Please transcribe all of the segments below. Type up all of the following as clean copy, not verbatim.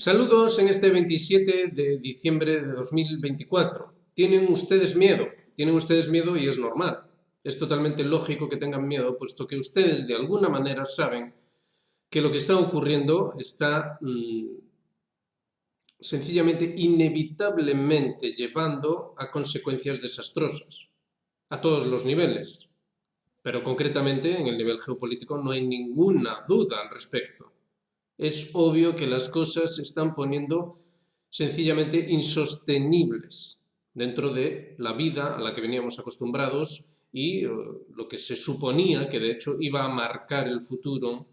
Saludos en este 27 de diciembre de 2024. Tienen ustedes miedo y es normal. Es totalmente lógico que tengan miedo, puesto que ustedes de alguna manera saben que lo que está ocurriendo está sencillamente, inevitablemente llevando a consecuencias desastrosas, a todos los niveles. Pero concretamente en el nivel geopolítico no hay ninguna duda al respecto. Es obvio que las cosas se están poniendo sencillamente insostenibles dentro de la vida a la que veníamos acostumbrados y lo que se suponía que de hecho iba a marcar el futuro,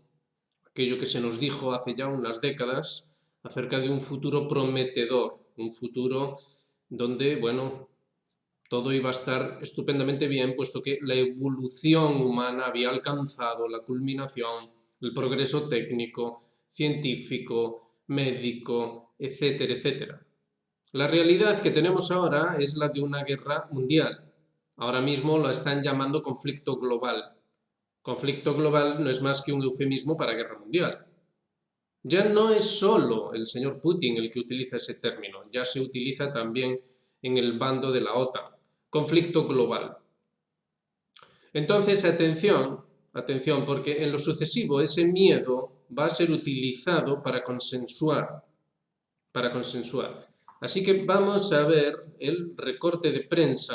aquello que se nos dijo hace ya unas décadas acerca de un futuro prometedor, un futuro donde, bueno, todo iba a estar estupendamente bien, puesto que la evolución humana había alcanzado la culminación, el progreso técnico, científico, médico, etcétera, etcétera. La realidad que tenemos ahora es la de una guerra mundial. Ahora mismo lo están llamando conflicto global. Conflicto global no es más que un eufemismo para guerra mundial. Ya no es solo el señor Putin el que utiliza ese término, ya se utiliza también en el bando de la OTAN. Conflicto global. Entonces, atención, porque en lo sucesivo ese miedo va a ser utilizado para consensuar. Así que vamos a ver el recorte de prensa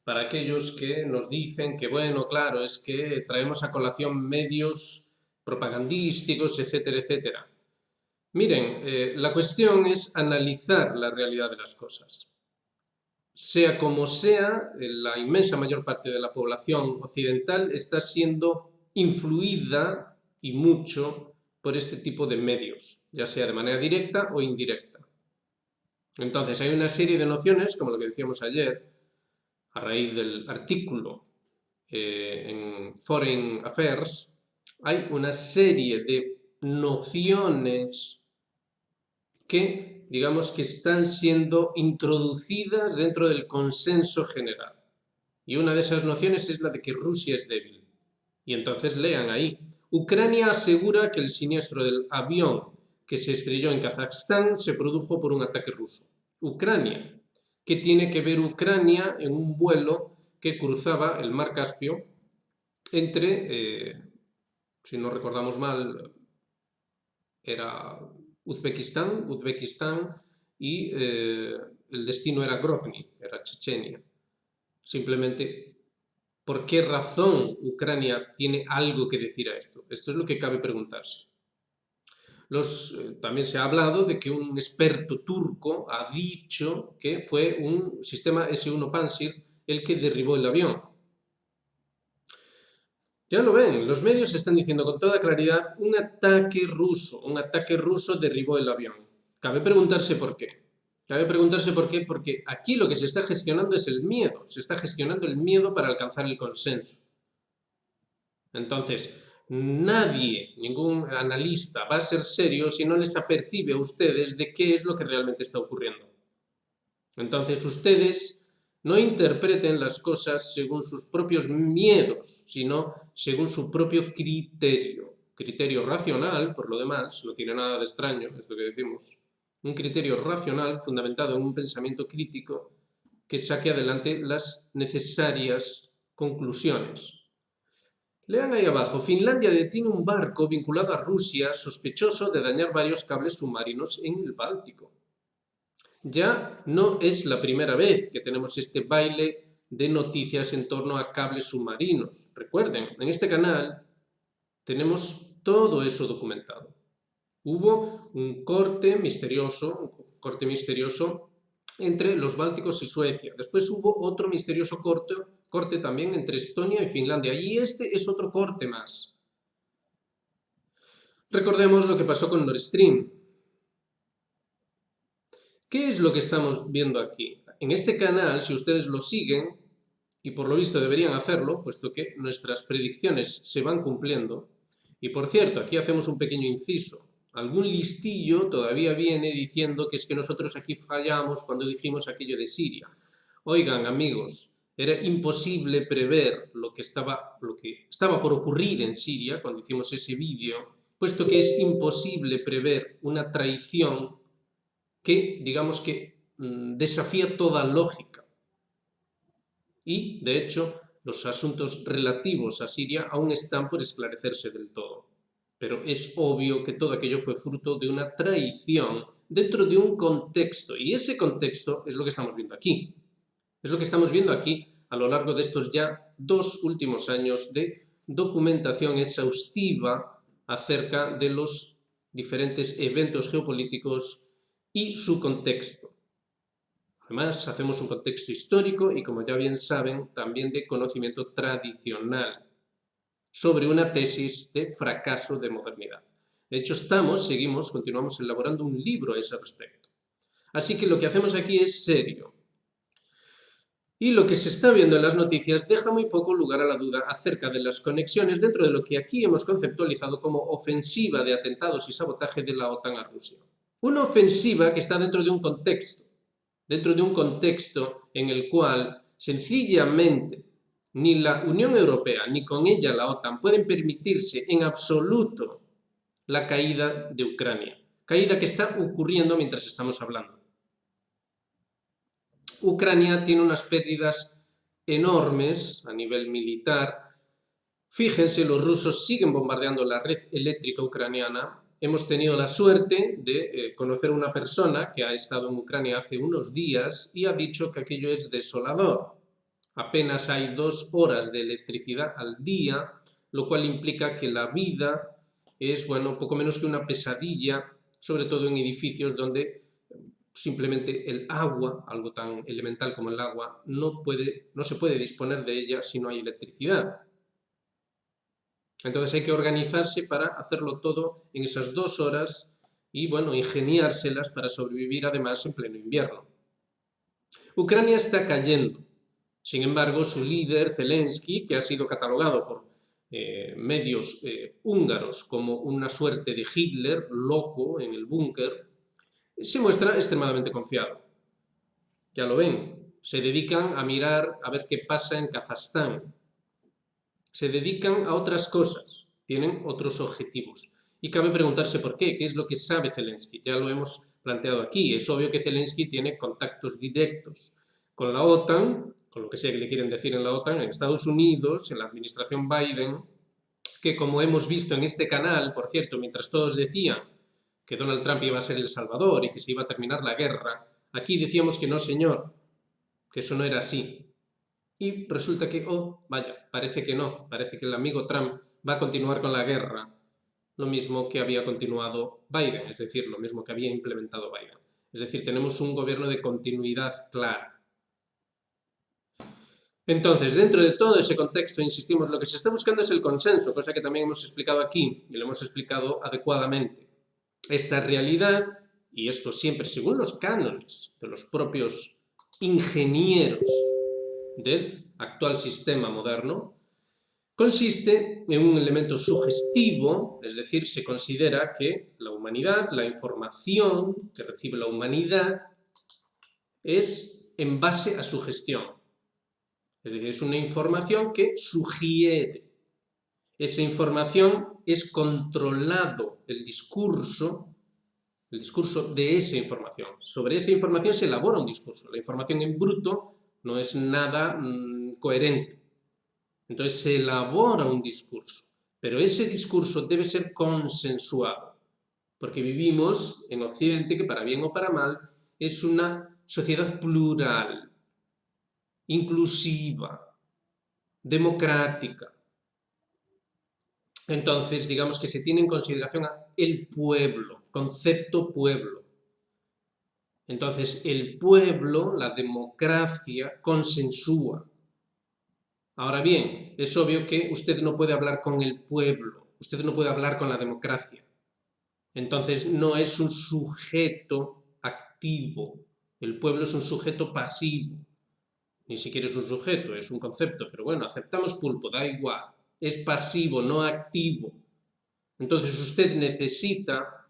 para aquellos que nos dicen que, bueno, claro, es que traemos a colación medios propagandísticos, etcétera, etcétera. Miren, la cuestión es analizar la realidad de las cosas. Sea como sea, la inmensa mayor parte de la población occidental está siendo influida y mucho por este tipo de medios, ya sea de manera directa o indirecta. Entonces hay una serie de nociones, como lo que decíamos ayer, a raíz del artículo en Foreign Affairs, hay una serie de nociones que, digamos, que están siendo introducidas dentro del consenso general. Y una de esas nociones es la de que Rusia es débil. Y entonces lean ahí. Ucrania asegura que el siniestro del avión que se estrelló en Kazajstán se produjo por un ataque ruso. Ucrania. ¿Qué tiene que ver Ucrania en un vuelo que cruzaba el mar Caspio entre, si no recordamos mal, era Uzbekistán y el destino era Grozny, era Chechenia. Simplemente, ¿por qué razón Ucrania tiene algo que decir a esto? Esto es lo que cabe preguntarse. También se ha hablado de que un experto turco ha dicho que fue un sistema S-1 Pantsir el que derribó el avión. Ya lo ven, los medios están diciendo con toda claridad un ataque ruso derribó el avión. Cabe preguntarse por qué. Porque aquí lo que se está gestionando es el miedo, se está gestionando el miedo para alcanzar el consenso. Entonces, nadie, ningún analista va a ser serio si no les apercibe a ustedes de qué es lo que realmente está ocurriendo. Entonces, ustedes no interpreten las cosas según sus propios miedos, sino según su propio criterio. Criterio racional, por lo demás, no tiene nada de extraño, es lo que decimos. Un criterio racional fundamentado en un pensamiento crítico que saque adelante las necesarias conclusiones. Lean ahí abajo, Finlandia detiene un barco vinculado a Rusia sospechoso de dañar varios cables submarinos en el Báltico. Ya no es la primera vez que tenemos este baile de noticias en torno a cables submarinos. Recuerden, en este canal tenemos todo eso documentado. Hubo un corte misterioso entre los Bálticos y Suecia. Después hubo otro misterioso corte también entre Estonia y Finlandia. Y este es otro corte más. Recordemos lo que pasó con Nord Stream. ¿Qué es lo que estamos viendo aquí? En este canal, si ustedes lo siguen, y por lo visto deberían hacerlo, puesto que nuestras predicciones se van cumpliendo, y por cierto, aquí hacemos un pequeño inciso, algún listillo todavía viene diciendo que es que nosotros aquí fallamos cuando dijimos aquello de Siria. Oigan, amigos, era imposible prever lo que estaba por ocurrir en Siria cuando hicimos ese vídeo puesto que es imposible prever una traición que, digamos que, desafía toda lógica. Y, de hecho, los asuntos relativos a Siria aún están por esclarecerse del todo. Pero es obvio que todo aquello fue fruto de una traición dentro de un contexto. Y ese contexto es lo que estamos viendo aquí. Es lo que estamos viendo aquí a lo largo de estos ya 2 últimos años de documentación exhaustiva acerca de los diferentes eventos geopolíticos y su contexto. Además, hacemos un contexto histórico y, como ya bien saben, también de conocimiento tradicional sobre una tesis de fracaso de modernidad. De hecho, continuamos elaborando un libro a ese respecto. Así que lo que hacemos aquí es serio. Y lo que se está viendo en las noticias deja muy poco lugar a la duda acerca de las conexiones dentro de lo que aquí hemos conceptualizado como ofensiva de atentados y sabotaje de la OTAN a Rusia. Una ofensiva que está dentro de un contexto en el cual sencillamente ni la Unión Europea ni con ella la OTAN pueden permitirse en absoluto la caída de Ucrania, caída que está ocurriendo mientras estamos hablando. Ucrania tiene unas pérdidas enormes a nivel militar. Fíjense, los rusos siguen bombardeando la red eléctrica ucraniana. Hemos tenido la suerte de conocer a una persona que ha estado en Ucrania hace unos días y ha dicho que aquello es desolador. Apenas hay 2 horas de electricidad al día, lo cual implica que la vida es, bueno, poco menos que una pesadilla, sobre todo en edificios donde simplemente el agua, algo tan elemental como el agua, no se puede disponer de ella si no hay electricidad. Entonces hay que organizarse para hacerlo todo en esas 2 horas y, bueno, ingeniárselas para sobrevivir además en pleno invierno. Ucrania está cayendo. Sin embargo, su líder, Zelensky, que ha sido catalogado por medios húngaros como una suerte de Hitler, loco en el búnker, se muestra extremadamente confiado. Ya lo ven, se dedican a mirar a ver qué pasa en Kazajstán. Se dedican a otras cosas, tienen otros objetivos. Y cabe preguntarse por qué es lo que sabe Zelensky. Ya lo hemos planteado aquí. Es obvio que Zelensky tiene contactos directos con la OTAN, con lo que sea que le quieren decir en la OTAN, en Estados Unidos, en la administración Biden, que como hemos visto en este canal, por cierto, mientras todos decían que Donald Trump iba a ser el salvador y que se iba a terminar la guerra, aquí decíamos que no, señor, que eso no era así. Y resulta que, vaya, parece que no, parece que el amigo Trump va a continuar con la guerra, lo mismo que había continuado Biden, es decir, lo mismo que había implementado Biden. Es decir, tenemos un gobierno de continuidad clara. Entonces, dentro de todo ese contexto, insistimos, lo que se está buscando es el consenso, cosa que también hemos explicado aquí y lo hemos explicado adecuadamente. Esta realidad, y esto siempre según los cánones de los propios ingenieros del actual sistema moderno, consiste en un elemento sugestivo, es decir, se considera que la humanidad, la información que recibe la humanidad, es en base a sugestión. Es decir, es una información que sugiere. Esa información es controlado el discurso de esa información. Sobre esa información se elabora un discurso. La información en bruto no es nada coherente. Entonces se elabora un discurso, pero ese discurso debe ser consensuado, porque vivimos en Occidente que para bien o para mal es una sociedad plural, inclusiva, democrática. Entonces, digamos que se tiene en consideración el pueblo, concepto pueblo. Entonces, el pueblo, la democracia, consensúa. Ahora bien, es obvio que usted no puede hablar con el pueblo, usted no puede hablar con la democracia. Entonces, no es un sujeto activo, el pueblo es un sujeto pasivo. Ni siquiera es un sujeto, es un concepto, pero bueno, aceptamos pulpo, da igual. Es pasivo, no activo. Entonces usted necesita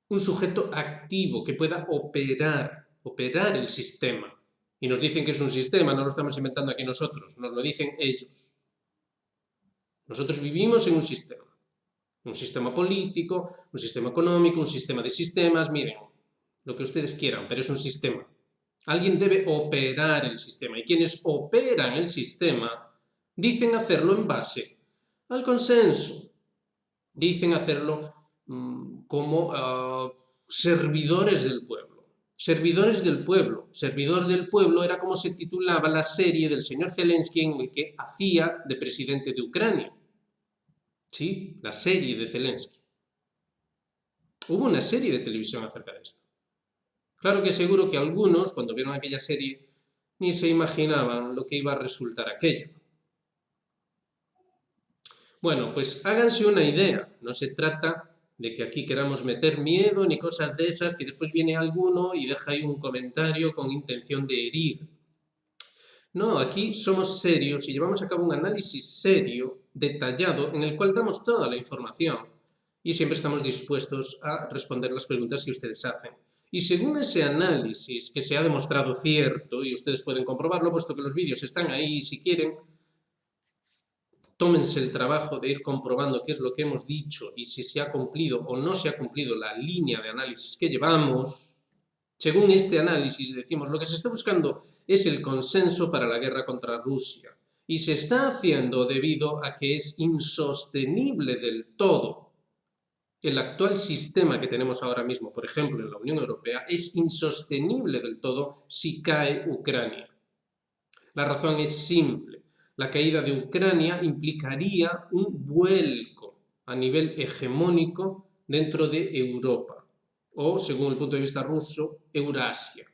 un sujeto activo que pueda operar el sistema. Y nos dicen que es un sistema, no lo estamos inventando aquí nosotros, nos lo dicen ellos. Nosotros vivimos en un sistema. Un sistema político, un sistema económico, un sistema de sistemas, miren, lo que ustedes quieran, pero es un sistema. Alguien debe operar el sistema y quienes operan el sistema dicen hacerlo en base al consenso, dicen hacerlo como servidores del pueblo. Servidores del pueblo. Servidor del pueblo era como se titulaba la serie del señor Zelensky en el que hacía de presidente de Ucrania. Sí, la serie de Zelensky. Hubo una serie de televisión acerca de esto. Claro que seguro que algunos, cuando vieron aquella serie, ni se imaginaban lo que iba a resultar aquello. Bueno, pues háganse una idea. No se trata de que aquí queramos meter miedo ni cosas de esas, que después viene alguno y deja ahí un comentario con intención de herir. No, aquí somos serios y llevamos a cabo un análisis serio, detallado, en el cual damos toda la información y siempre estamos dispuestos a responder las preguntas que ustedes hacen. Y según ese análisis, que se ha demostrado cierto, y ustedes pueden comprobarlo, puesto que los vídeos están ahí, y si quieren, tómense el trabajo de ir comprobando qué es lo que hemos dicho y si se ha cumplido o no se ha cumplido la línea de análisis que llevamos. Según este análisis, decimos, lo que se está buscando es el consenso para la guerra contra Rusia. Y se está haciendo debido a que es insostenible del todo. El actual sistema que tenemos ahora mismo, por ejemplo, en la Unión Europea, es insostenible del todo si cae Ucrania. La razón es simple. La caída de Ucrania implicaría un vuelco a nivel hegemónico dentro de Europa, o, según el punto de vista ruso, Eurasia.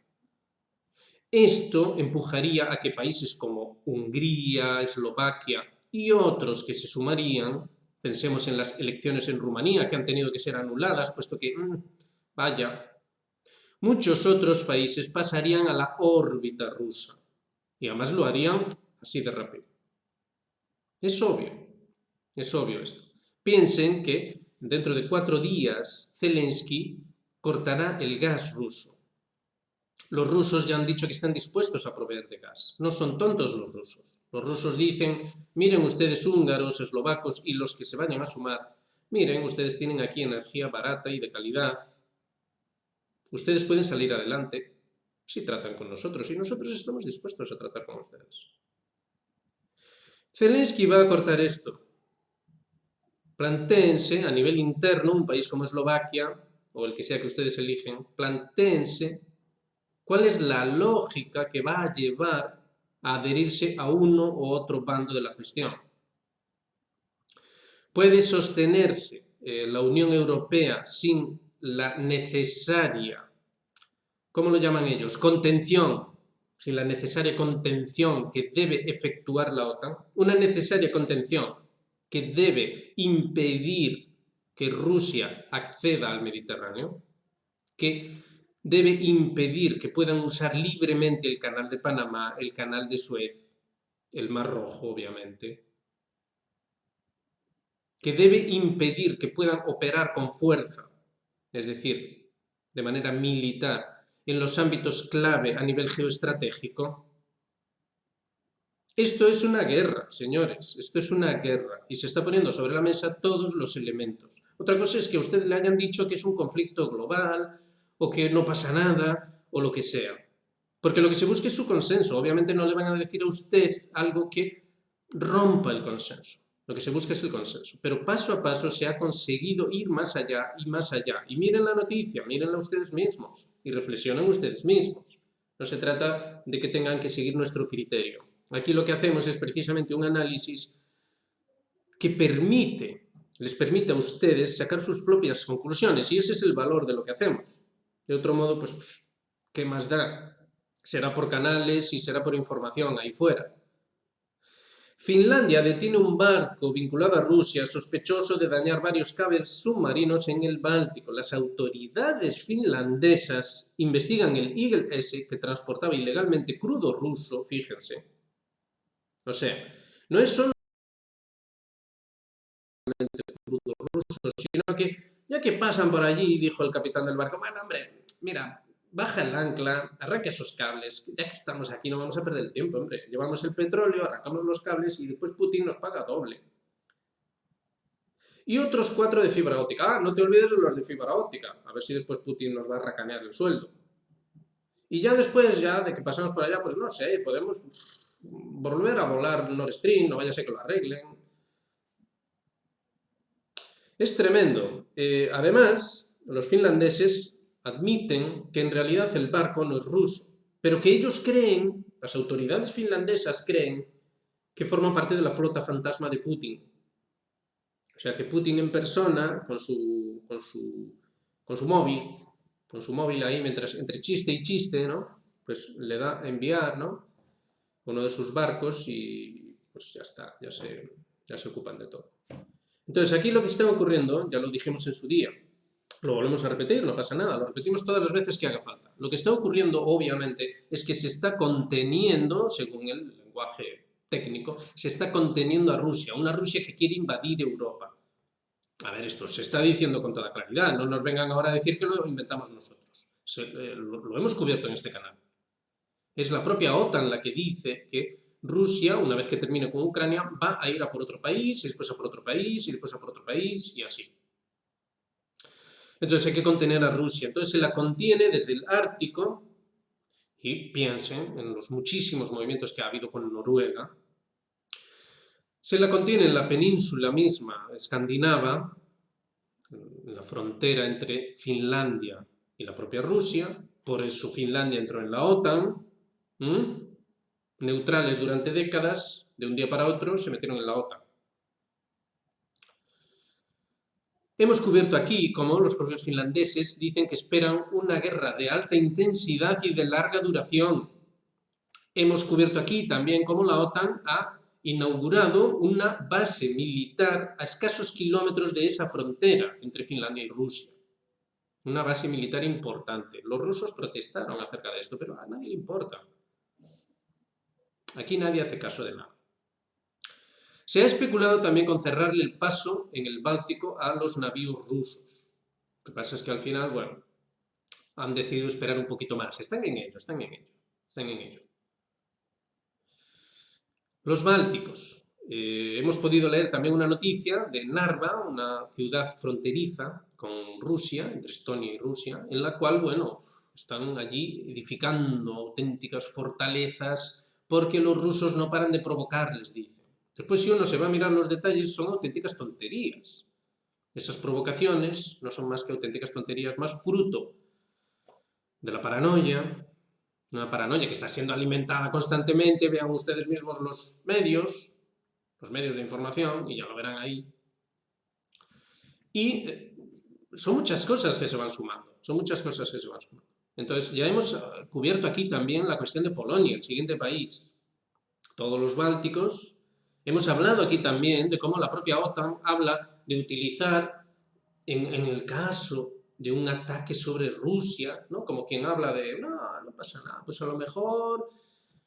Esto empujaría a que países como Hungría, Eslovaquia y otros que se sumarían, pensemos en las elecciones en Rumanía que han tenido que ser anuladas, puesto que, vaya, muchos otros países pasarían a la órbita rusa y además lo harían así de rápido. Es obvio esto. Piensen que dentro de 4 días Zelensky cortará el gas ruso. Los rusos ya han dicho que están dispuestos a proveer de gas. No son tontos los rusos. Los rusos dicen, miren ustedes húngaros, eslovacos y los que se vayan a sumar, miren, ustedes tienen aquí energía barata y de calidad. Ustedes pueden salir adelante si tratan con nosotros y nosotros estamos dispuestos a tratar con ustedes. Zelensky va a cortar esto. Plantéense a nivel interno, un país como Eslovaquia, o el que sea que ustedes eligen, plantéense cuál es la lógica que va a llevar a adherirse a uno u otro bando de la cuestión. ¿Puede sostenerse la Unión Europea sin la necesaria, ¿cómo lo llaman ellos? Contención, sin la necesaria contención que debe efectuar la OTAN, una necesaria contención que debe impedir que Rusia acceda al Mediterráneo, que debe impedir que puedan usar libremente el canal de Panamá, el canal de Suez, el Mar Rojo, obviamente, que debe impedir que puedan operar con fuerza, es decir, de manera militar, en los ámbitos clave a nivel geoestratégico. Esto es una guerra, señores, esto es una guerra y se está poniendo sobre la mesa todos los elementos. Otra cosa es que a usted le hayan dicho que es un conflicto global o que no pasa nada o lo que sea. Porque lo que se busca es su consenso. Obviamente no le van a decir a usted algo que rompa el consenso. Lo que se busca es el consenso. Pero paso a paso se ha conseguido ir más allá y más allá. Y miren la noticia, mírenla ustedes mismos y reflexionen ustedes mismos. No se trata de que tengan que seguir nuestro criterio. Aquí lo que hacemos es precisamente un análisis que les permite a ustedes sacar sus propias conclusiones y ese es el valor de lo que hacemos. De otro modo, pues, ¿qué más da? Será por canales y será por información ahí fuera. Finlandia detiene un barco vinculado a Rusia sospechoso de dañar varios cables submarinos en el Báltico. Las autoridades finlandesas investigan el Eagle S que transportaba ilegalmente crudo ruso, fíjense. O sea, no es solo crudo ruso, sino que ya que pasan por allí, dijo el capitán del barco, bueno, hombre, mira, baja el ancla, arranca esos cables, ya que estamos aquí no vamos a perder el tiempo, hombre. Llevamos el petróleo, arrancamos los cables y después Putin nos paga doble. y otros 4 de fibra óptica. Ah, no te olvides de los de fibra óptica, a ver si después Putin nos va a racanear el sueldo. Y ya después, ya de que pasamos por allá, pues no sé, podemos volver a volar Nord Stream, no vaya a ser que lo arreglen. Es tremendo. Además, los finlandeses admiten que en realidad el barco no es ruso, pero que ellos creen, las autoridades finlandesas creen, que forma parte de la flota fantasma de Putin. O sea, que Putin en persona, con su móvil ahí, mientras, entre chiste y chiste, ¿no? Pues le da a enviar, ¿no? Uno de sus barcos y pues ya está, ya se ocupan de todo. Entonces, aquí lo que está ocurriendo, ya lo dijimos en su día, lo volvemos a repetir, no pasa nada, lo repetimos todas las veces que haga falta. Lo que está ocurriendo, obviamente, es que se está conteniendo, según el lenguaje técnico, se está conteniendo a Rusia, una Rusia que quiere invadir Europa. A ver, esto se está diciendo con toda claridad, no nos vengan ahora a decir que lo inventamos nosotros. Lo hemos cubierto en este canal. Es la propia OTAN la que dice que Rusia, una vez que termine con Ucrania, va a ir a por otro país, y después a por otro país, y después a por otro país, y así. Entonces hay que contener a Rusia. Entonces se la contiene desde el Ártico, y piensen en los muchísimos movimientos que ha habido con Noruega. Se la contiene en la península misma escandinava, en la frontera entre Finlandia y la propia Rusia. Por eso Finlandia entró en la OTAN. Neutrales durante décadas, de un día para otro se metieron en la OTAN. Hemos cubierto aquí cómo los propios finlandeses dicen que esperan una guerra de alta intensidad y de larga duración. Hemos cubierto aquí también cómo la OTAN ha inaugurado una base militar a escasos kilómetros de esa frontera entre Finlandia y Rusia. Una base militar importante. Los rusos protestaron acerca de esto, pero a nadie le importa. Aquí nadie hace caso de nada. Se ha especulado también con cerrarle el paso en el Báltico a los navíos rusos. Lo que pasa es que al final, bueno, han decidido esperar un poquito más. Están en ello. Los bálticos. Hemos podido leer también una noticia de Narva, una ciudad fronteriza con Rusia, entre Estonia y Rusia, en la cual, bueno, están allí edificando auténticas fortalezas porque los rusos no paran de provocar, les dicen. Después, si uno se va a mirar los detalles, son auténticas tonterías. Esas provocaciones no son más que auténticas tonterías, más fruto de la paranoia, una paranoia que está siendo alimentada constantemente. Vean ustedes mismos los medios de información, y ya lo verán ahí. Y son muchas cosas que se van sumando, Entonces, ya hemos cubierto aquí también la cuestión de Polonia, el siguiente país. Todos los bálticos. Hemos hablado aquí también de cómo la propia OTAN habla de utilizar, en el caso de un ataque sobre Rusia, ¿no? Como quien habla de, no pasa nada, pues a lo mejor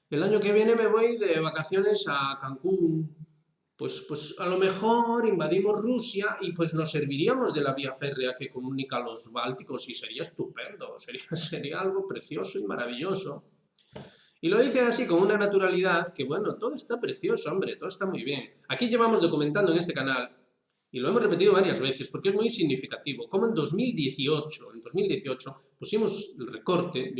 el año que viene me voy de vacaciones a Cancún, pues a lo mejor invadimos Rusia y pues nos serviríamos de la vía férrea que comunica a los bálticos y sería estupendo, sería algo precioso y maravilloso. Y lo dicen así con una naturalidad que, bueno, todo está precioso, hombre, todo está muy bien. Aquí llevamos documentando en este canal, y lo hemos repetido varias veces porque es muy significativo, como en 2018 pusimos el recorte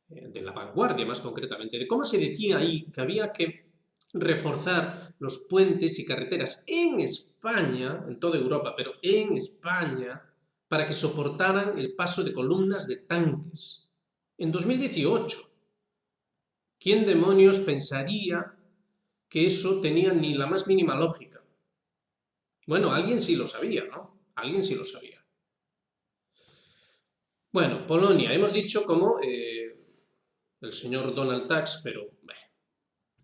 de La Vanguardia más concretamente, de cómo se decía ahí que había que reforzar los puentes y carreteras en España, en toda Europa, pero en España, para que soportaran el paso de columnas de tanques. En 2018. ¿Quién demonios pensaría que eso tenía ni la más mínima lógica? Bueno, alguien sí lo sabía, ¿no? Alguien sí lo sabía. Bueno, Polonia. Hemos dicho como el señor Donald Tusk, pero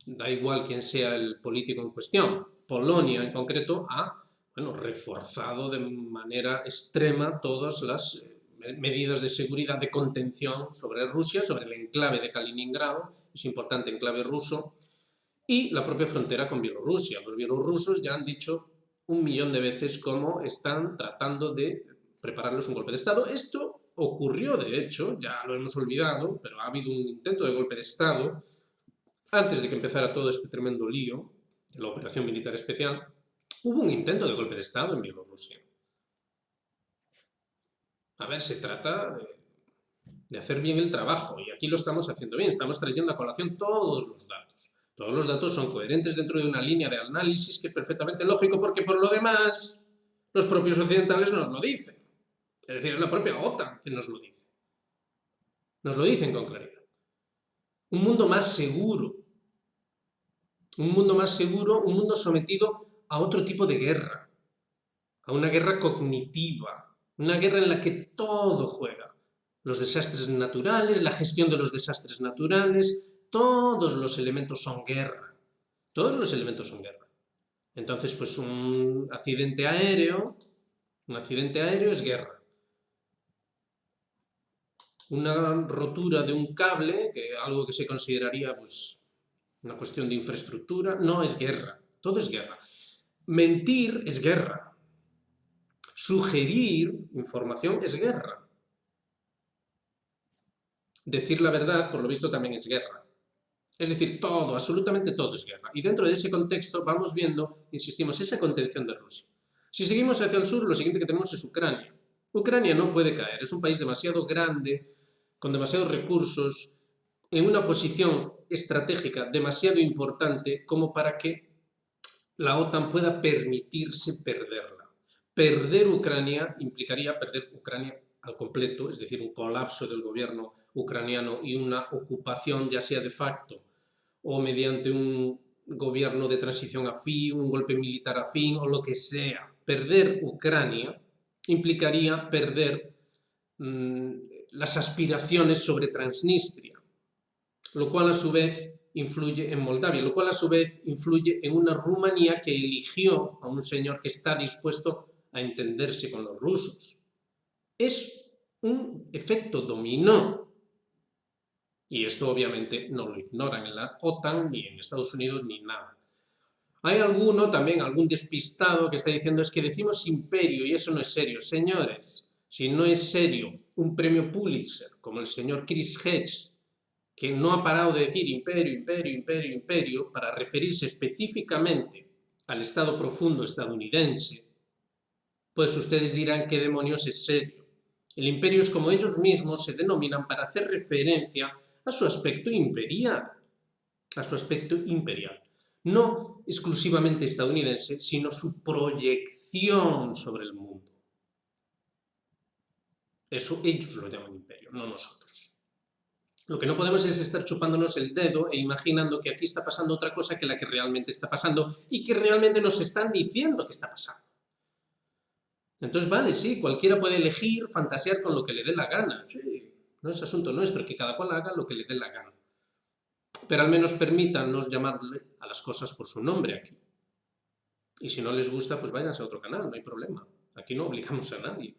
da igual quién sea el político en cuestión. Polonia, en concreto, ha reforzado de manera extrema todas las medidas de seguridad, de contención sobre Rusia, sobre el enclave de Kaliningrado, es importante enclave ruso, y la propia frontera con Bielorrusia. Los bielorrusos ya han dicho 1.000.000 de veces cómo están tratando de prepararles un golpe de Estado. Esto ocurrió, de hecho, ya lo hemos olvidado, pero ha habido un intento de golpe de Estado antes de que empezara todo este tremendo lío, la operación militar especial, Hubo un intento de golpe de Estado en Bielorrusia. A ver, se trata de hacer bien el trabajo, y aquí lo estamos haciendo bien, estamos trayendo a colación todos los datos. Todos los datos son coherentes dentro de una línea de análisis que es perfectamente lógico, porque por lo demás los propios occidentales nos lo dicen. Es decir, es la propia OTAN que nos lo dice. Nos lo dicen con claridad. Un mundo más seguro. Un mundo más seguro, un mundo sometido a otro tipo de guerra. A una guerra cognitiva. Una guerra en la que todo juega. Los desastres naturales, la gestión de los desastres naturales, todos los elementos son guerra. Todos los elementos son guerra. Entonces, pues un accidente aéreo es guerra. Una rotura de un cable, algo que se consideraría pues, una cuestión de infraestructura, no es guerra. Todo es guerra. Mentir es guerra. Sugerir información es guerra. Decir la verdad, por lo visto, también es guerra. Es decir, todo, absolutamente todo es guerra. Y dentro de ese contexto vamos viendo, insistimos, esa contención de Rusia. Si seguimos hacia el sur, lo siguiente que tenemos es Ucrania. Ucrania no puede caer, es un país demasiado grande, con demasiados recursos, en una posición estratégica demasiado importante como para que la OTAN pueda permitirse perderla. Perder Ucrania implicaría perder Ucrania al completo, es decir, un colapso del gobierno ucraniano y una ocupación, ya sea de facto o mediante un gobierno de transición afín, un golpe militar afín o lo que sea. Perder Ucrania implicaría perder las aspiraciones sobre Transnistria, lo cual a su vez influye en Moldavia, lo cual a su vez influye en una Rumanía que eligió a un señor que está dispuesto a entenderse con los rusos. Es un efecto dominó. Y esto obviamente no lo ignoran en la OTAN, ni en Estados Unidos, ni nada. Hay algún despistado que está diciendo es que decimos imperio y eso no es serio. Señores, si no es serio un premio Pulitzer, como el señor Chris Hedges, que no ha parado de decir imperio, imperio, imperio, imperio, para referirse específicamente al Estado profundo estadounidense, pues ustedes dirán qué demonios es serio. El imperio es como ellos mismos se denominan para hacer referencia a su aspecto imperial. No exclusivamente estadounidense, sino su proyección sobre el mundo. Eso ellos lo llaman imperio, no nosotros. Lo que no podemos es estar chupándonos el dedo e imaginando que aquí está pasando otra cosa que la que realmente está pasando y que realmente nos están diciendo que está pasando. Entonces, vale, sí, cualquiera puede elegir, fantasear con lo que le dé la gana. Sí, no es asunto nuestro, que cada cual haga lo que le dé la gana. Pero al menos permítanos llamarle a las cosas por su nombre aquí. Y si no les gusta, pues váyanse a otro canal, no hay problema. Aquí no obligamos a nadie.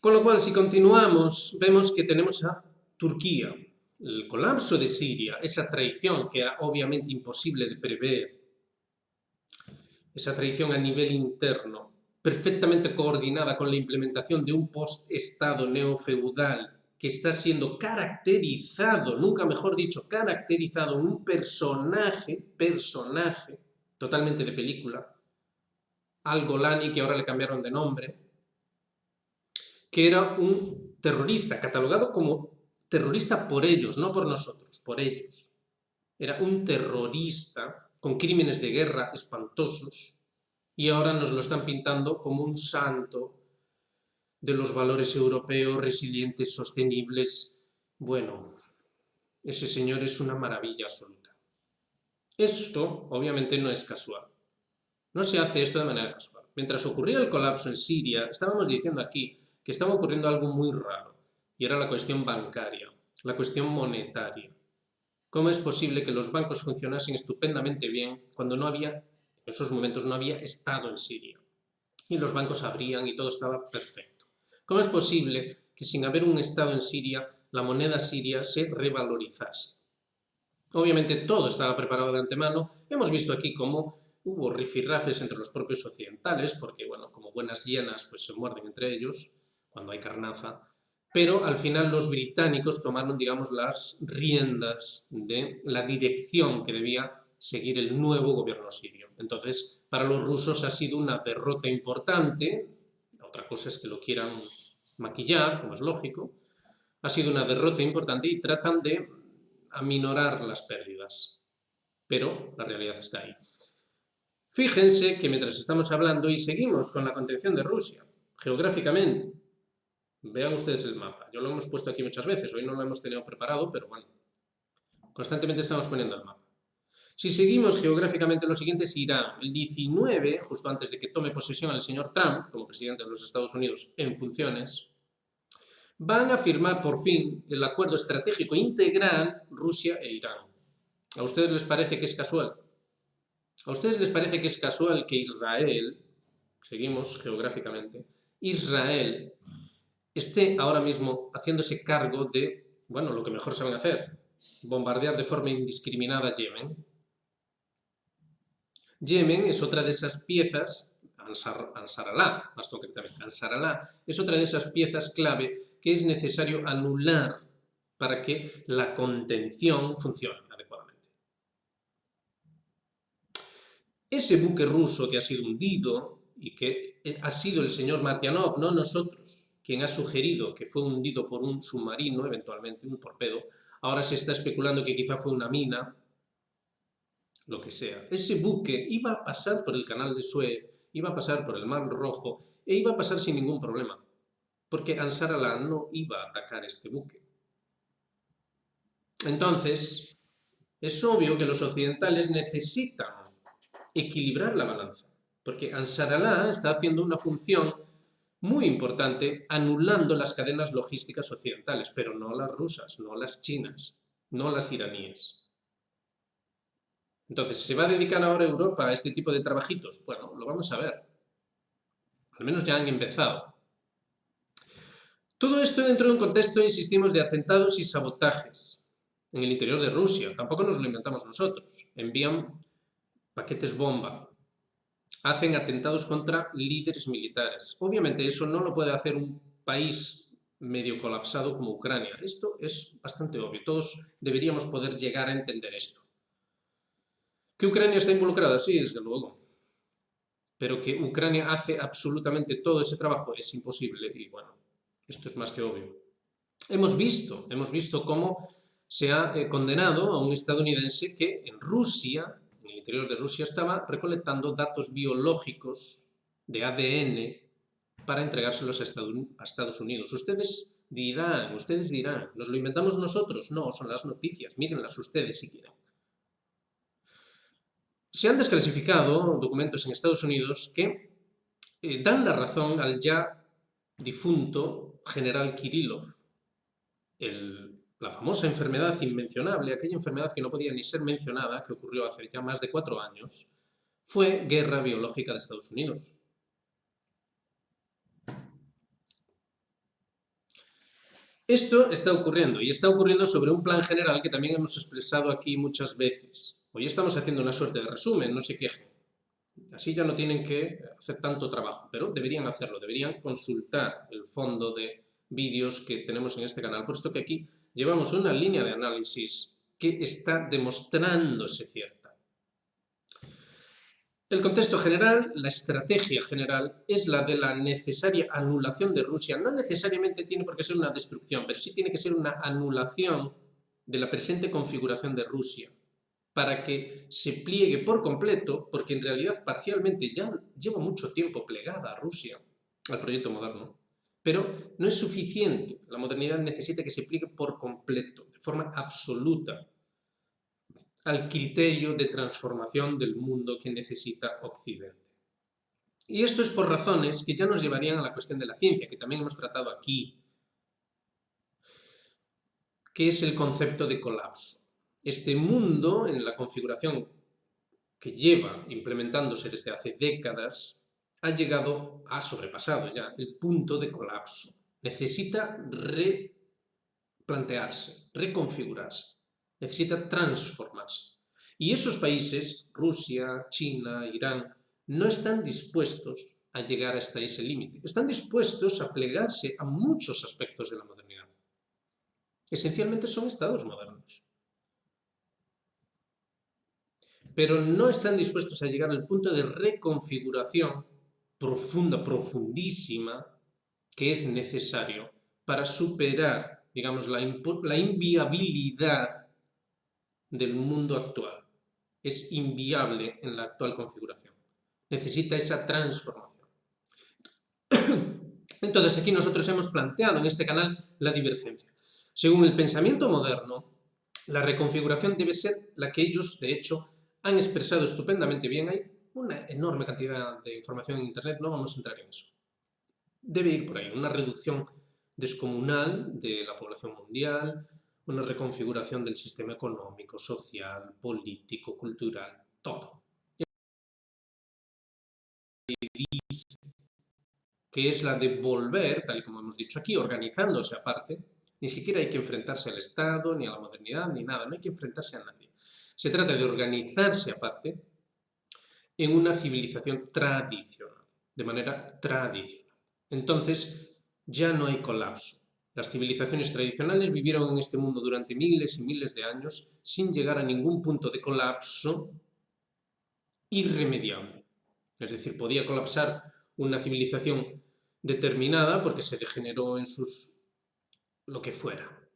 Con lo cual, si continuamos, vemos que tenemos a Turquía. El colapso de Siria, esa traición que era obviamente imposible de prever, esa traición a nivel interno, perfectamente coordinada con la implementación de un post-estado neofeudal que está siendo caracterizado, nunca mejor dicho, caracterizado en un personaje totalmente de película, Al-Golani, que ahora le cambiaron de nombre, que era un terrorista, catalogado como terrorista por ellos, no por nosotros, por ellos. Era un terrorista con crímenes de guerra espantosos y ahora nos lo están pintando como un santo de los valores europeos, resilientes, sostenibles. Bueno, ese señor es una maravilla absoluta. Esto, obviamente, no es casual. No se hace esto de manera casual. Mientras ocurría el colapso en Siria, estábamos diciendo aquí que estaba ocurriendo algo muy raro, y era la cuestión bancaria, la cuestión monetaria. ¿Cómo es posible que los bancos funcionasen estupendamente bien cuando no había, en esos momentos no había Estado en Siria? Y los bancos abrían y todo estaba perfecto. ¿Cómo es posible que sin haber un Estado en Siria, la moneda siria se revalorizase? Obviamente todo estaba preparado de antemano. Hemos visto aquí cómo hubo rifirrafes entre los propios occidentales, porque, bueno, como buenas hienas, pues se muerden entre ellos cuando hay carnaza. Pero al final los británicos tomaron, digamos, las riendas de la dirección que debía seguir el nuevo gobierno sirio. Entonces, para los rusos ha sido una derrota importante, otra cosa es que lo quieran maquillar, como es lógico, ha sido una derrota importante y tratan de aminorar las pérdidas, pero la realidad está ahí. Fíjense que mientras estamos hablando y seguimos con la contención de Rusia, geográficamente, vean ustedes el mapa, yo lo hemos puesto aquí muchas veces, hoy no lo hemos tenido preparado, pero bueno, constantemente estamos poniendo el mapa. Si seguimos geográficamente, lo siguiente es Irán. El 19, justo antes de que tome posesión el señor Trump como presidente de los Estados Unidos en funciones, van a firmar por fin el acuerdo estratégico integral Rusia e Irán. ¿A ustedes les parece que es casual? ¿A ustedes les parece que es casual que Israel, seguimos geográficamente, Israel esté ahora mismo haciéndose cargo de, bueno, lo que mejor saben hacer, bombardear de forma indiscriminada Yemen? Yemen es otra de esas piezas, Ansar Allah, más concretamente, Ansar Allah es otra de esas piezas clave que es necesario anular para que la contención funcione adecuadamente. Ese buque ruso que ha sido hundido y que ha sido el señor Martyanov, no nosotros, quien ha sugerido que fue hundido por un submarino, eventualmente un torpedo, ahora se está especulando que quizá fue una mina, lo que sea. Ese buque iba a pasar por el canal de Suez, iba a pasar por el Mar Rojo e iba a pasar sin ningún problema, porque Ansar Allah no iba a atacar este buque. Entonces, es obvio que los occidentales necesitan equilibrar la balanza, porque Ansar Allah está haciendo una función muy importante anulando las cadenas logísticas occidentales, pero no las rusas, no las chinas, no las iraníes. Entonces, ¿se va a dedicar ahora Europa a este tipo de trabajitos? Bueno, lo vamos a ver. Al menos ya han empezado. Todo esto dentro de un contexto, insistimos, de atentados y sabotajes en el interior de Rusia. Tampoco nos lo inventamos nosotros. Envían paquetes bomba. Hacen atentados contra líderes militares. Obviamente eso no lo puede hacer un país medio colapsado como Ucrania. Esto es bastante obvio. Todos deberíamos poder llegar a entender esto. ¿Que Ucrania está involucrada? Sí, desde luego. Pero que Ucrania hace absolutamente todo ese trabajo es imposible y bueno, esto es más que obvio. Hemos visto cómo se ha condenado a un estadounidense que en Rusia, en el interior de Rusia, estaba recolectando datos biológicos de ADN para entregárselos a Estados Unidos. Ustedes dirán, ¿nos lo inventamos nosotros? No, son las noticias, mírenlas ustedes si quieren. Se han desclasificado documentos en Estados Unidos que dan la razón al ya difunto general Kirillov. La famosa enfermedad inmencionable, aquella enfermedad que no podía ni ser mencionada, que ocurrió hace ya más de 4 años, fue guerra biológica de Estados Unidos. Esto está ocurriendo y está ocurriendo sobre un plan general que también hemos expresado aquí muchas veces. Hoy estamos haciendo una suerte de resumen, no se quejen. Así ya no tienen que hacer tanto trabajo, pero deberían hacerlo, deberían consultar el fondo de vídeos que tenemos en este canal, puesto que aquí llevamos una línea de análisis que está demostrándose cierta. El contexto general, la estrategia general, es la de la necesaria anulación de Rusia. No necesariamente tiene por qué ser una destrucción, pero sí tiene que ser una anulación de la presente configuración de Rusia, para que se pliegue por completo, porque en realidad parcialmente ya lleva mucho tiempo plegada a Rusia al proyecto moderno, pero no es suficiente. La modernidad necesita que se pliegue por completo, de forma absoluta, al criterio de transformación del mundo que necesita Occidente. Y esto es por razones que ya nos llevarían a la cuestión de la ciencia, que también hemos tratado aquí, que es el concepto de colapso. Este mundo, en la configuración que lleva implementándose desde hace décadas, ha llegado, ha sobrepasado ya el punto de colapso. Necesita replantearse, reconfigurarse, necesita transformarse. Y esos países, Rusia, China, Irán, no están dispuestos a llegar hasta ese límite. Están dispuestos a plegarse a muchos aspectos de la modernidad. Esencialmente son estados modernos. pero no están dispuestos a llegar al punto de reconfiguración profunda, profundísima, que es necesario para superar, digamos, la inviabilidad del mundo actual. Es inviable en la actual configuración. Necesita esa transformación. Entonces aquí nosotros hemos planteado en este canal la divergencia. Según el pensamiento moderno, la reconfiguración debe ser la que ellos, de hecho, han expresado estupendamente bien. Hay una enorme cantidad de información en Internet, no vamos a entrar en eso. Debe ir por ahí, una reducción descomunal de la población mundial, una reconfiguración del sistema económico, social, político, cultural, todo. Que es la de volver, tal y como hemos dicho aquí, organizándose aparte. Ni siquiera hay que enfrentarse al Estado, ni a la modernidad, ni nada, no hay que enfrentarse a nadie. Se trata de organizarse aparte en una civilización tradicional, de manera tradicional. Entonces, ya no hay colapso. Las civilizaciones tradicionales vivieron en este mundo durante miles y miles de años sin llegar a ningún punto de colapso irremediable. Es decir, podía colapsar una civilización determinada porque se degeneró en lo que fuera,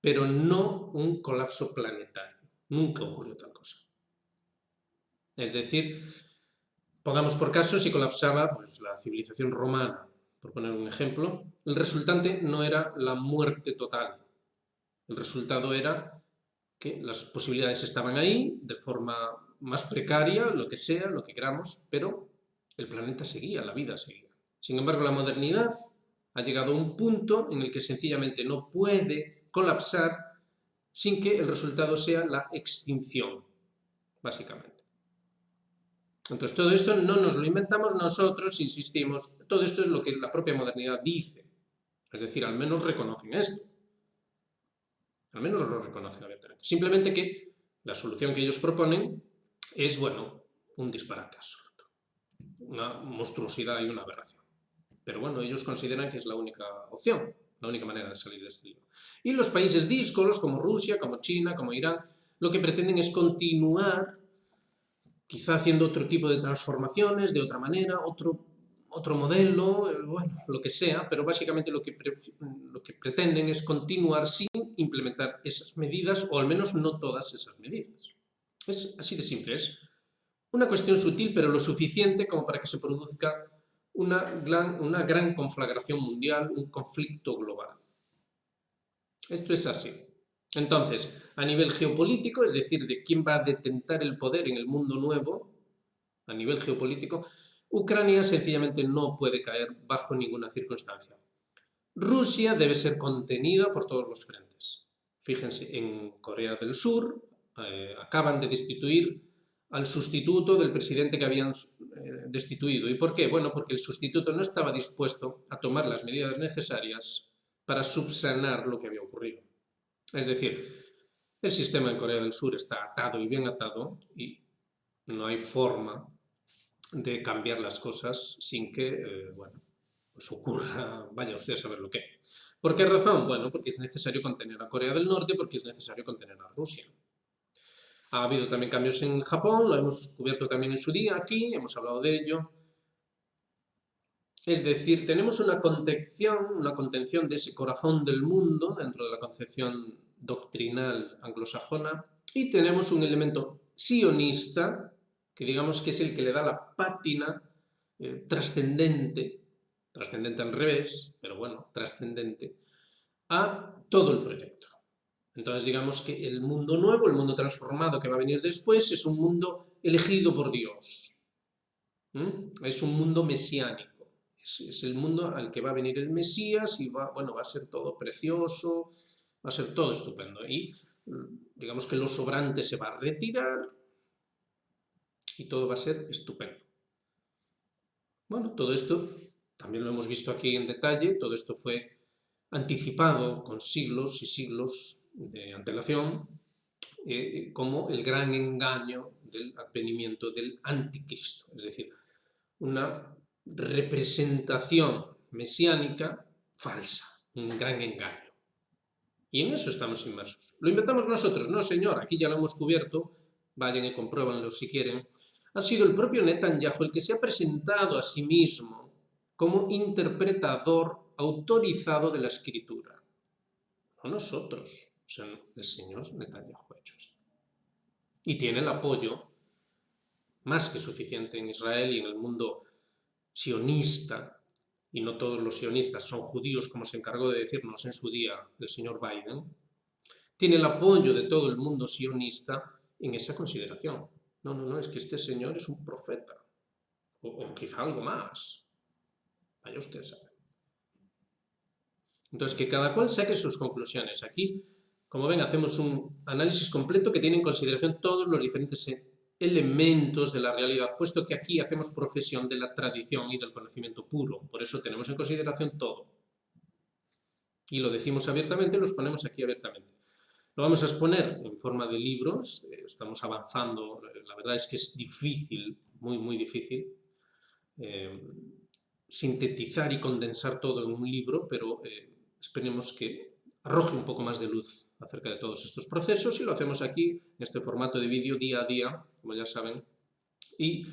pero no un colapso planetario. Nunca ocurrió tal cosa. Es decir, pongamos por caso si colapsaba pues, la civilización romana, por poner un ejemplo, el resultante no era la muerte total. El resultado era que las posibilidades estaban ahí de forma más precaria, lo que sea, lo que queramos, pero el planeta seguía, la vida seguía. Sin embargo, la modernidad ha llegado a un punto en el que sencillamente no puede colapsar sin que el resultado sea la extinción, básicamente. Entonces, todo esto no nos lo inventamos nosotros, insistimos, todo esto es lo que la propia modernidad dice. Es decir, al menos reconocen esto. Al menos lo reconocen abiertamente. Simplemente que la solución que ellos proponen es, bueno, un disparate absoluto. Una monstruosidad y una aberración. Pero bueno, ellos consideran que es la única opción, la única manera de salir de este lío. Y los países díscolos, como Rusia, como China, como Irán, lo que pretenden es continuar, quizá haciendo otro tipo de transformaciones, de otra manera, otro modelo, bueno, lo que sea, pero básicamente lo que pretenden es continuar sin implementar esas medidas, o al menos no todas esas medidas. Es así de simple, es una cuestión sutil, pero lo suficiente como para que se produzca una gran conflagración mundial, un conflicto global. Esto es así. Entonces, a nivel geopolítico, es decir, de quién va a detentar el poder en el mundo nuevo, a nivel geopolítico, Ucrania sencillamente no puede caer bajo ninguna circunstancia. Rusia debe ser contenida por todos los frentes. Fíjense, en Corea del Sur acaban de destituir al sustituto del presidente que habían destituido. ¿Y por qué? Bueno, porque el sustituto no estaba dispuesto a tomar las medidas necesarias para subsanar lo que había ocurrido. Es decir, el sistema en Corea del Sur está atado y bien atado y no hay forma de cambiar las cosas sin que, bueno, pues ocurra, vaya usted a saber lo que. ¿Por qué razón? Bueno, porque es necesario contener a Corea del Norte, porque es necesario contener a Rusia. Ha habido también cambios en Japón, lo hemos cubierto también en su día aquí, hemos hablado de ello. Es decir, tenemos una contención de ese corazón del mundo dentro de la concepción doctrinal anglosajona y tenemos un elemento sionista, que digamos que es el que le da la pátina trascendente al revés, pero bueno, trascendente, a todo el proyecto. Entonces digamos que el mundo nuevo, el mundo transformado que va a venir después, es un mundo elegido por Dios. Es un mundo mesiánico. Es el mundo al que va a venir el Mesías y va a ser todo precioso, va a ser todo estupendo. Y digamos que lo sobrante se va a retirar y todo va a ser estupendo. Bueno, todo esto también lo hemos visto aquí en detalle, todo esto fue anticipado con siglos y siglos de antelación, como el gran engaño del advenimiento del anticristo, es decir, una representación mesiánica falsa, un gran engaño. Y en eso estamos inmersos. ¿Lo inventamos nosotros? No, señor, aquí ya lo hemos cubierto vayan y compruébanlo si quieren, ha sido el propio Netanyahu el que se ha presentado a sí mismo como interpretador autorizado de la escritura. No nosotros, o sea, el señor Netanyahu ha hecho esto. Y tiene el apoyo más que suficiente en Israel y en el mundo sionista, y no todos los sionistas son judíos, como se encargó de decirnos en su día el señor Biden, tiene el apoyo de todo el mundo sionista en esa consideración. No, es que este señor es un profeta, o quizá algo más. Vaya usted a saber. Entonces, que cada cual saque sus conclusiones. Aquí, como ven, hacemos un análisis completo que tiene en consideración todos los diferentes elementos de la realidad, puesto que aquí hacemos profesión de la tradición y del conocimiento puro. Por eso tenemos en consideración todo. Y lo decimos abiertamente, lo exponemos aquí abiertamente. Lo vamos a exponer en forma de libros, estamos avanzando, la verdad es que es difícil, muy difícil, sintetizar y condensar todo en un libro, pero esperemos que arroje un poco más de luz acerca de todos estos procesos y lo hacemos aquí, en este formato de vídeo, día a día, como ya saben, y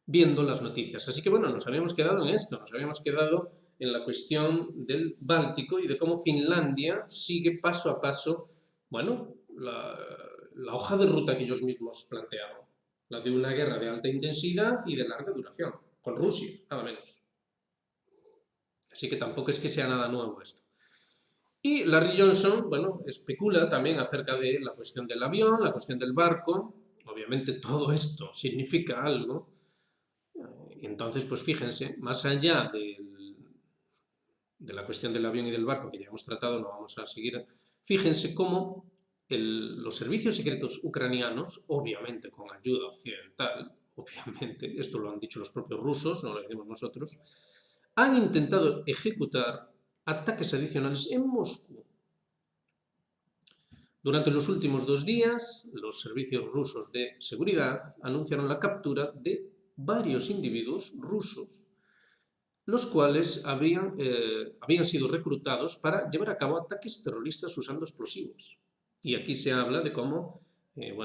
viendo las noticias. Así que bueno, nos habíamos quedado en esto, nos habíamos quedado en la cuestión del Báltico y de cómo Finlandia sigue paso a paso, bueno, la hoja de ruta que ellos mismos plantearon, la de una guerra de alta intensidad y de larga duración, con Rusia, nada menos. Así que tampoco es que sea nada nuevo esto. Y Larry Johnson, bueno, especula también acerca de la cuestión del avión, la cuestión del barco. Obviamente todo esto significa algo. Y entonces, pues fíjense, más allá de la cuestión del avión y del barco que ya hemos tratado, no vamos a seguir, fíjense cómo los servicios secretos ucranianos, obviamente con ayuda occidental, obviamente, esto lo han dicho los propios rusos, no lo decimos nosotros, han intentado ejecutar ataques adicionales en Moscú. Durante los últimos 2 días, los servicios rusos de seguridad anunciaron la captura de varios individuos rusos, los cuales habían sido reclutados para llevar a cabo ataques terroristas usando explosivos. Y aquí se habla de cómo, el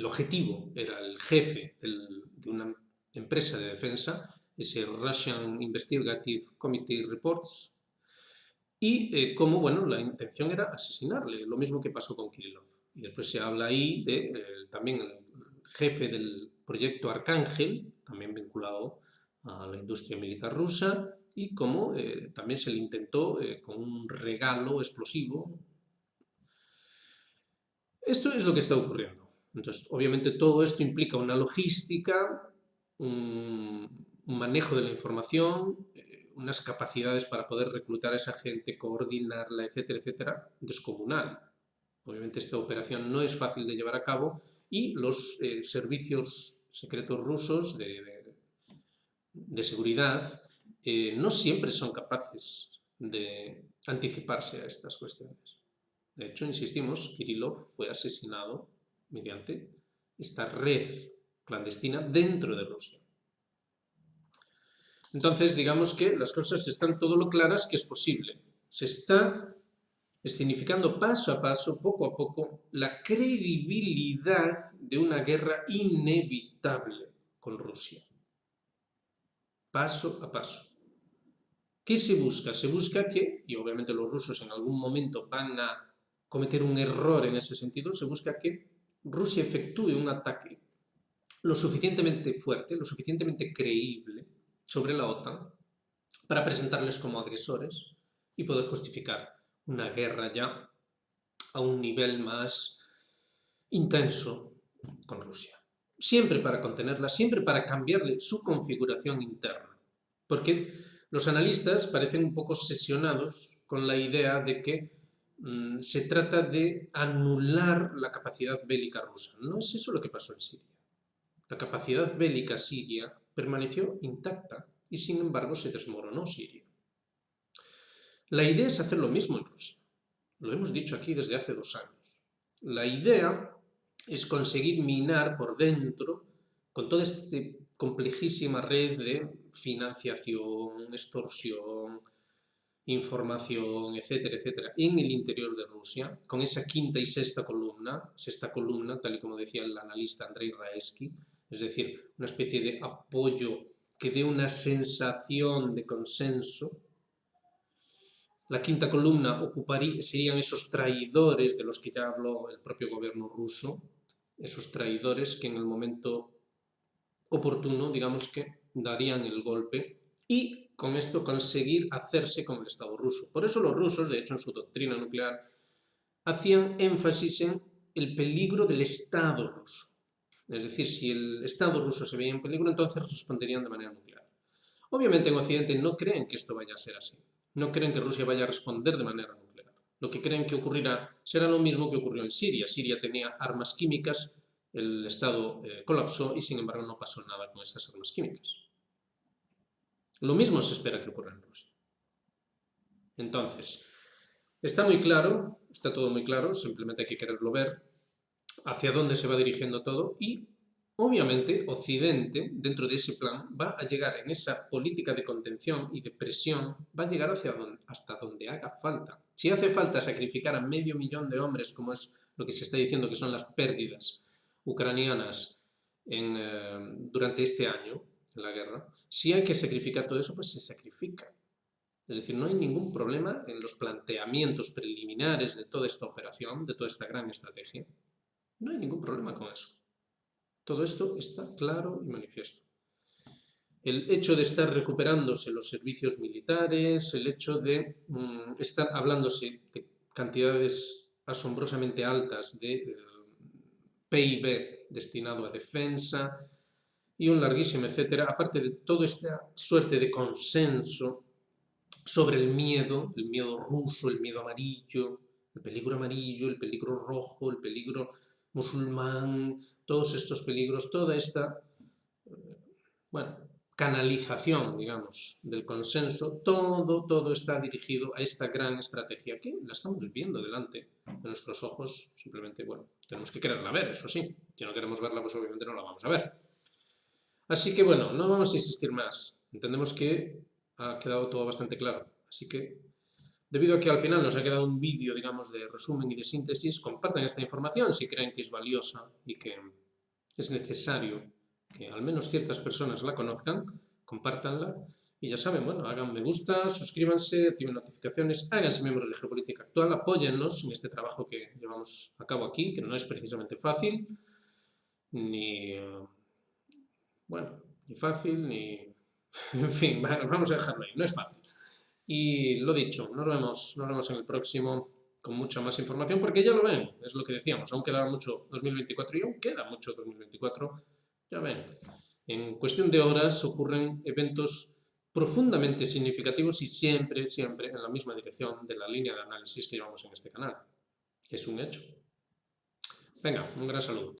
objetivo era el jefe de una empresa de defensa, ese Russian Investigative Committee Reports, y cómo, bueno, la intención era asesinarle, lo mismo que pasó con Kirillov. Y después se habla ahí de también el jefe del proyecto Arcángel, también vinculado a la industria militar rusa, y cómo también se le intentó con un regalo explosivo. Esto es lo que está ocurriendo. Entonces, obviamente todo esto implica una logística, un manejo de la información, unas capacidades para poder reclutar a esa gente, coordinarla, etcétera, etcétera, descomunal. Obviamente esta operación no es fácil de llevar a cabo y los servicios secretos rusos de seguridad no siempre son capaces de anticiparse a estas cuestiones. De hecho, insistimos, Kirillov fue asesinado mediante esta red clandestina dentro de Rusia. Entonces, digamos que las cosas están todo lo claras que es posible. Se está escenificando paso a paso, poco a poco, la credibilidad de una guerra inevitable con Rusia. Paso a paso. ¿Qué se busca? Se busca que, y obviamente los rusos en algún momento van a cometer un error en ese sentido, se busca que Rusia efectúe un ataque lo suficientemente fuerte, lo suficientemente creíble sobre la OTAN para presentarles como agresores y poder justificar una guerra ya a un nivel más intenso con Rusia. Siempre para contenerla, siempre para cambiarle su configuración interna. Porque los analistas parecen un poco obsesionados con la idea de que se trata de anular la capacidad bélica rusa. No es eso lo que pasó en Siria. La capacidad bélica siria permaneció intacta y sin embargo se desmoronó Siria. La idea es hacer lo mismo en Rusia. Lo hemos dicho aquí desde hace 2 años. La idea es conseguir minar por dentro, con toda esta complejísima red de financiación, extorsión, información, etcétera, etcétera, en el interior de Rusia, con esa quinta y sexta columna, tal y como decía el analista Andrei Raevski, es decir, una especie de apoyo que dé una sensación de consenso. La quinta columna serían esos traidores de los que ya habló el propio gobierno ruso, esos traidores que en el momento oportuno, digamos que, darían el golpe y con esto conseguir hacerse con el Estado ruso. Por eso los rusos, de hecho, en su doctrina nuclear, hacían énfasis en el peligro del Estado ruso. Es decir, si el Estado ruso se veía en peligro, entonces responderían de manera nuclear. Obviamente en Occidente no creen que esto vaya a ser así. No creen que Rusia vaya a responder de manera nuclear. Lo que creen que ocurrirá será lo mismo que ocurrió en Siria. Siria tenía armas químicas, el Estado colapsó y sin embargo no pasó nada con esas armas químicas. Lo mismo se espera que ocurra en Rusia. Entonces, está muy claro, está todo muy claro, simplemente hay que quererlo ver, hacia dónde se va dirigiendo todo y obviamente Occidente, dentro de ese plan, va a llegar en esa política de contención y de presión, va a llegar hasta donde haga falta. Si hace falta sacrificar a 500.000 de hombres, como es lo que se está diciendo que son las pérdidas ucranianas durante este año, en la guerra, si hay que sacrificar todo eso, pues se sacrifica. Es decir, no hay ningún problema en los planteamientos preliminares de toda esta operación, de toda esta gran estrategia. No hay ningún problema con eso. Todo esto está claro y manifiesto. El hecho de estar recuperándose los servicios militares, el hecho de estar hablándose de cantidades asombrosamente altas de PIB destinado a defensa y un larguísimo etcétera, aparte de toda esta suerte de consenso sobre el miedo ruso, el miedo amarillo, el peligro rojo, el peligro musulmán, todos estos peligros, toda esta, canalización, digamos, del consenso, todo está dirigido a esta gran estrategia que la estamos viendo delante de nuestros ojos, simplemente, tenemos que quererla ver, eso sí, si no queremos verla, pues obviamente no la vamos a ver. Así que no vamos a insistir más, entendemos que ha quedado todo bastante claro, así que debido a que al final nos ha quedado un vídeo, digamos, de resumen y de síntesis, compartan esta información si creen que es valiosa y que es necesario que al menos ciertas personas la conozcan, compártanla y ya saben, hagan me gusta, suscríbanse, activen notificaciones, háganse miembros de Geopolítica Actual, apóyennos en este trabajo que llevamos a cabo aquí, que no es precisamente fácil, ni fácil, ni... En fin, vamos a dejarlo ahí, no es fácil. Y lo dicho, nos vemos en el próximo con mucha más información, porque ya lo ven, es lo que decíamos, aún queda mucho 2024 y aún queda mucho 2024, ya ven. En cuestión de horas ocurren eventos profundamente significativos y siempre en la misma dirección de la línea de análisis que llevamos en este canal. Es un hecho. Venga, un gran saludo.